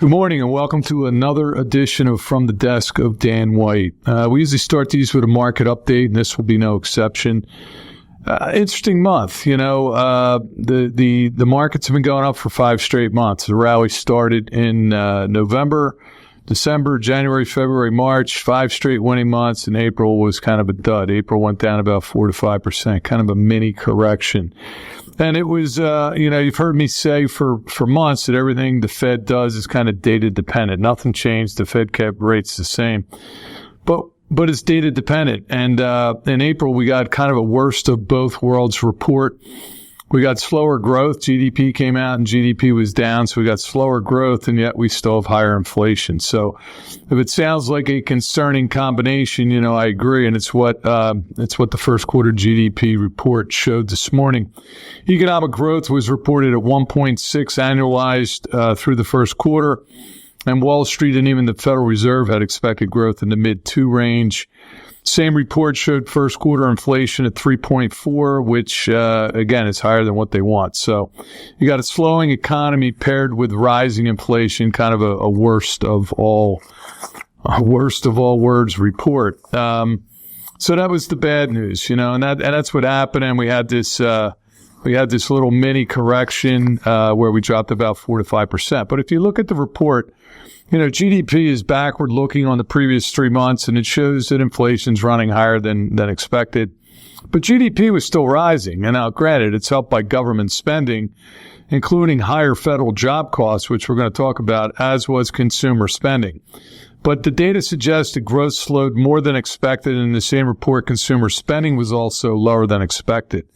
Good morning and welcome to another edition of From the Desk of Dan White. We usually start these with a market update, and this will be no exception. Interesting month. The markets have been going up for 5 straight months. The rally started in November, December, January, February, March, 5 straight winning months, and April was kind of a dud. April went down about 4 to 5%, kind of a mini correction. And it was, you've heard me say for months that everything the Fed does is kind of data dependent. Nothing changed. The Fed kept rates the same. But it's data dependent. And in April, we got kind of a worst of both worlds report. We got slower growth. GDP came out and GDP was down. So we got slower growth, and yet we still have higher inflation. So if it sounds like a concerning combination, I agree. And it's what the first quarter GDP report showed this morning. Economic growth was reported at 1.6 annualized through the first quarter. And Wall Street and even the Federal Reserve had expected growth in the mid-2 range. Same report showed first quarter inflation at 3.4, which, again, is higher than what they want. So you got a slowing economy paired with rising inflation, kind of a worst of all words report. So that was the bad news, and that's what happened. And we had this little mini correction where we dropped about 4 to 5%. But if you look at the report, GDP is backward looking on the previous 3 months, and it shows that inflation's running higher than expected. But GDP was still rising. And now, granted, it's helped by government spending, including higher federal job costs, which we're going to talk about, as was consumer spending. But the data suggests that growth slowed more than expected. And in the same report, consumer spending was also lower than expected.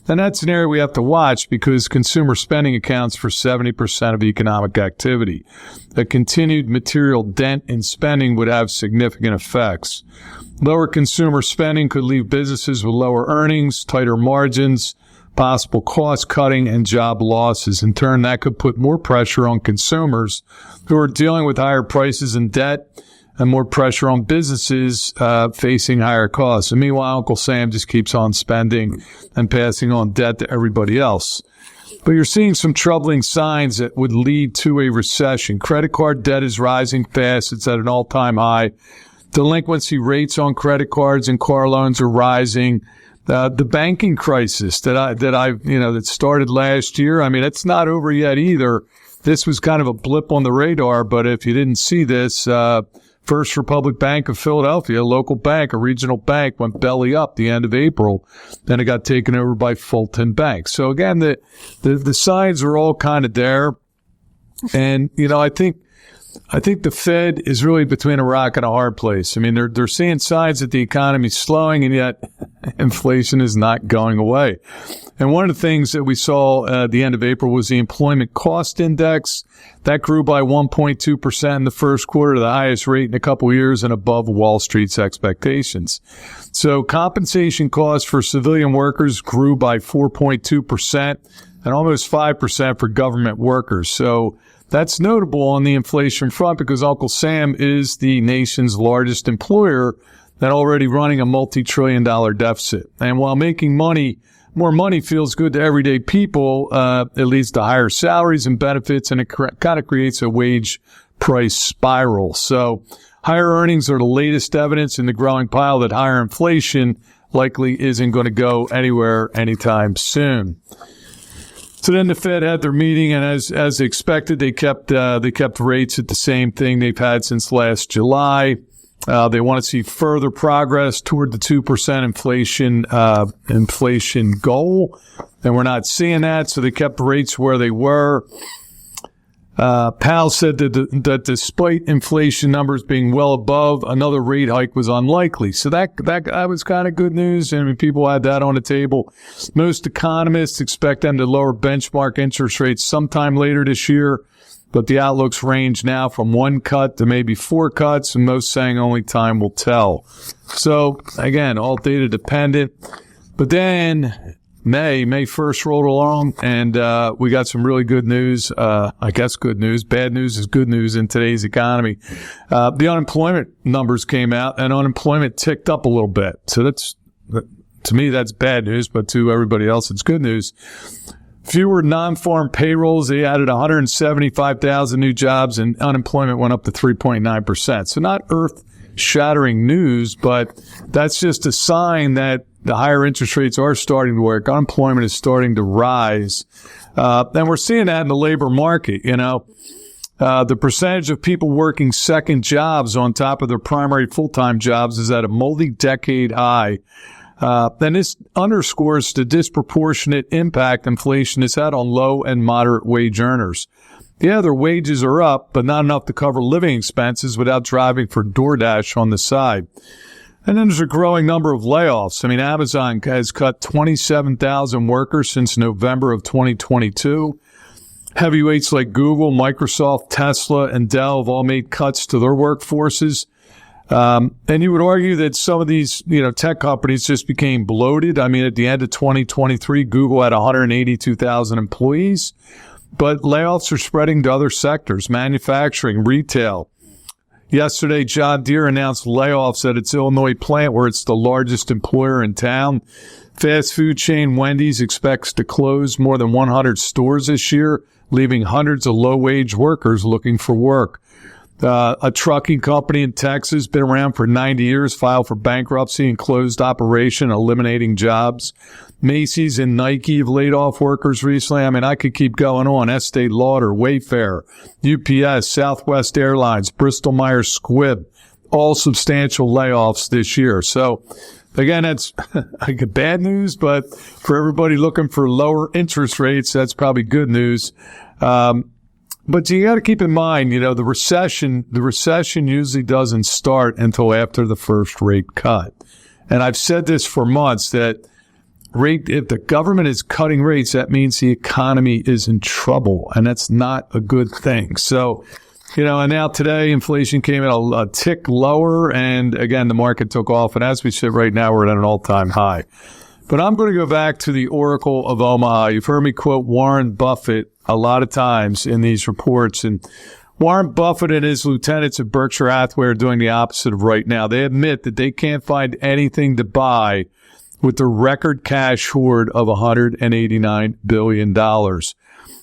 And that's an area we have to watch because consumer spending accounts for 70% of economic activity. A continued material dent in spending would have significant effects. Lower consumer spending could leave businesses with lower earnings, tighter margins, possible cost cutting, and job losses. In turn, that could put more pressure on consumers who are dealing with higher prices and debt, and more pressure on businesses facing higher costs. And meanwhile, Uncle Sam just keeps on spending and passing on debt to everybody else. But you're seeing some troubling signs that would lead to a recession. Credit card debt is rising fast. It's at an all-time high. Delinquency rates on credit cards and car loans are rising. The banking crisis that started last year, it's not over yet either. This was kind of a blip on the radar, but if you didn't see this, First Republic Bank of Philadelphia, a local bank, a regional bank, went belly up the end of April. Then it got taken over by Fulton Bank. So again, the signs are all kind of there. And, I think the Fed is really between a rock and a hard place. They're seeing signs that the economy is slowing, and yet inflation is not going away. And one of the things that we saw at the end of April was the employment cost index. That grew by 1.2% in the first quarter, the highest rate in a couple of years and above Wall Street's expectations. So compensation costs for civilian workers grew by 4.2% and almost 5% for government workers. So that's notable on the inflation front because Uncle Sam is the nation's largest employer and already running a multi-trillion-dollar deficit. And while making more money feels good to everyday people, it leads to higher salaries and benefits, and it kind of creates a wage price spiral. So higher earnings are the latest evidence in the growing pile that higher inflation likely isn't going to go anywhere anytime soon. So then the Fed had their meeting, and as expected, they kept rates at the same thing they've had since last July. They want to see further progress toward the 2% inflation goal, and we're not seeing that. So they kept rates where they were. Powell said that despite inflation numbers being well above, another rate hike was unlikely. So that was kind of good news. People had that on the table. Most economists expect them to lower benchmark interest rates sometime later this year, but the outlooks range now from 1 cut to maybe 4 cuts, and most saying only time will tell. So again, all data dependent. But then May 1st rolled along, and we got some really good news. I guess good news. Bad news is good news in today's economy. The unemployment numbers came out, and unemployment ticked up a little bit. So to me, that's bad news, but to everybody else, it's good news. Fewer non-farm payrolls. They added 175,000 new jobs, and unemployment went up to 3.9%. So not earth-shattering news, but that's just a sign that the higher interest rates are starting to work. Unemployment is starting to rise. And we're seeing that in the labor market, The percentage of people working second jobs on top of their primary full-time jobs is at a multi-decade high. And this underscores the disproportionate impact inflation has had on low and moderate wage earners. Yeah, their wages are up, but not enough to cover living expenses without driving for DoorDash on the side. And then there's a growing number of layoffs. I mean, Amazon has cut 27,000 workers since November of 2022. Heavyweights like Google, Microsoft, Tesla, and Dell have all made cuts to their workforces. And you would argue that some of these, tech companies just became bloated. I mean, at the end of 2023, Google had 182,000 employees, but layoffs are spreading to other sectors, manufacturing, retail. Yesterday, John Deere announced layoffs at its Illinois plant, where it's the largest employer in town. Fast food chain Wendy's expects to close more than 100 stores this year, leaving hundreds of low-wage workers looking for work. A trucking company in Texas, been around for 90 years, filed for bankruptcy and closed operation, eliminating jobs. Macy's and Nike have laid off workers recently. I mean, I could keep going on. Estee Lauder, Wayfair, UPS, Southwest Airlines, Bristol-Myers Squibb, all substantial layoffs this year. So, again, that's bad news, but for everybody looking for lower interest rates, that's probably good news. But you got to keep in mind, the recession usually doesn't start until after the first rate cut. And I've said this for months that if the government is cutting rates, that means the economy is in trouble, and that's not a good thing. So, and now today inflation came in a tick lower, and again, the market took off. And as we sit right now, we're at an all-time high. But I'm going to go back to the Oracle of Omaha. You've heard me quote Warren Buffett a lot of times in these reports. And Warren Buffett and his lieutenants at Berkshire Hathaway are doing the opposite of right now. They admit that they can't find anything to buy with the record cash hoard of $189 billion.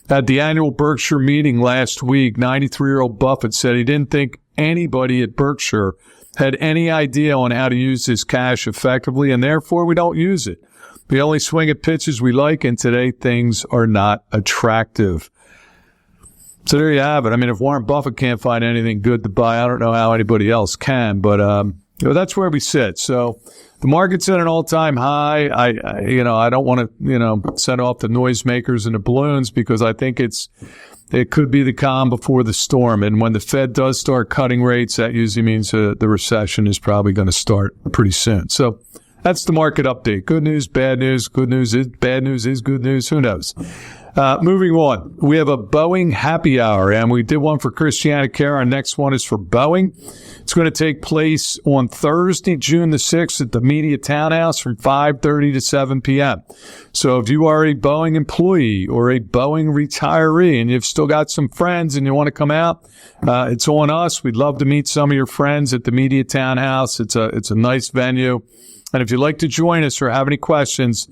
At the annual Berkshire meeting last week, 93-year-old Buffett said he didn't think anybody at Berkshire had any idea on how to use this cash effectively, and therefore we don't use it. We only swing at pitches we like, and today things are not attractive. So there you have it. I mean, if Warren Buffett can't find anything good to buy, I don't know how anybody else can, but that's where we sit. So the market's at an all-time high. I don't want to, send off the noisemakers and the balloons, because I think it could be the calm before the storm. And when the Fed does start cutting rates, that usually means the recession is probably going to start pretty soon. So that's the market update. Good news, bad news. Good news is bad news is good news. Who knows? Moving on, we have a Boeing happy hour, and we did one for Christiana-Care. Our next one is for Boeing. It's going to take place on Thursday, June the 6th at the Media Townhouse from 5:30 to 7 p.m. So if you are a Boeing employee or a Boeing retiree and you've still got some friends and you want to come out, it's on us. We'd love to meet some of your friends at the Media Townhouse. It's a nice venue. And if you'd like to join us or have any questions,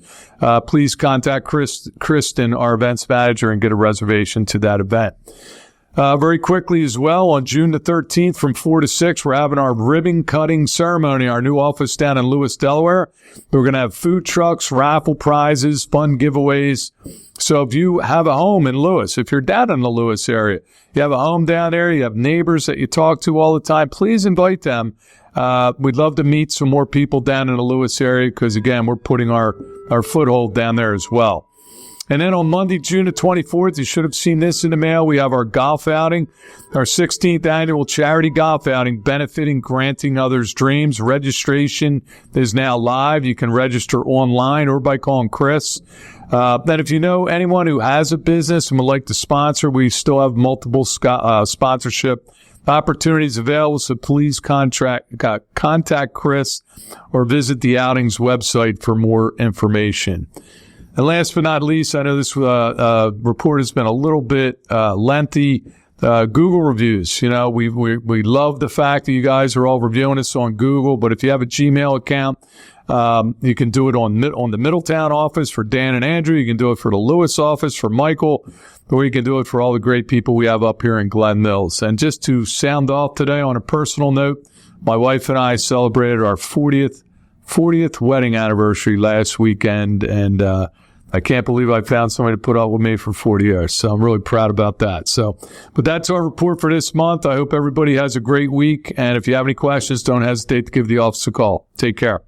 please contact Kristen, our events manager, and get a reservation to that event. Very quickly as well, on June the 13th from 4 to 6, we're having our ribbon cutting ceremony, our new office down in Lewis, Delaware. We're going to have food trucks, raffle prizes, fun giveaways. So if you have a home in Lewis, if you're down in the Lewis area, you have a home down there, you have neighbors that you talk to all the time, please invite them. We'd love to meet some more people down in the Lewis area because, again, we're putting our foothold down there as well. And then on Monday, June the 24th, you should have seen this in the mail. We have our golf outing, our 16th annual charity golf outing, benefiting Granting Others Dreams. Registration is now live. You can register online or by calling Chris. Then if you know anyone who has a business and would like to sponsor, we still have multiple sponsorship opportunities available, so please contact Chris or visit the outing's website for more information. And last but not least, I know this report has been a little bit lengthy. Google reviews. You know, we love the fact that you guys are all reviewing us on Google. But if you have a Gmail account, you can do it on the Middletown office for Dan and Andrew. You can do it for the Lewis office for Michael, or you can do it for all the great people we have up here in Glen Mills. And just to sound off today on a personal note, my wife and I celebrated our 40th wedding anniversary last weekend, and I can't believe I found somebody to put up with me for 40 years. So I'm really proud about that. So, but that's our report for this month. I hope everybody has a great week. And if you have any questions, don't hesitate to give the office a call. Take care.